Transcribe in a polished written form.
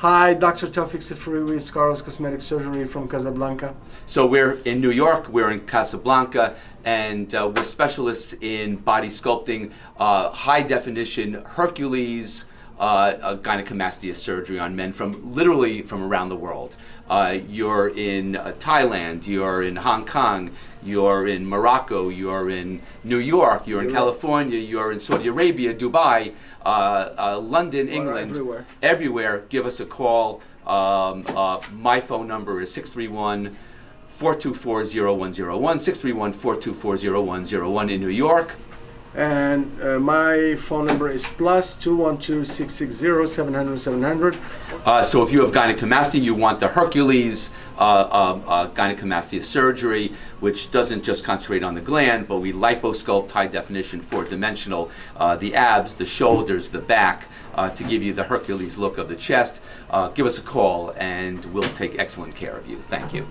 Hi, Dr. Tawfik Sefrioui, Scarless Cosmetic Surgery from Casablanca. So we're in New York, we're in Casablanca, and we're specialists in body sculpting, high definition Hercules gynecomastia surgery on men from literally from around the world. You're in Thailand, you're in Hong Kong, you're in Morocco, you're in New York, you're in California, you're in Saudi Arabia, Dubai, London, England, everywhere. Give us a call. My phone number is 631-424-0101, 631-424-0101 in New York. And my phone number is +212-660-700-700. So if you have gynecomastia, you want the Hercules gynecomastia surgery, which doesn't just concentrate on the gland, but we liposculpt high definition, four-dimensional, the abs, the shoulders, the back, to give you the Hercules look of the chest. Give us a call and we'll take excellent care of you. Thank you.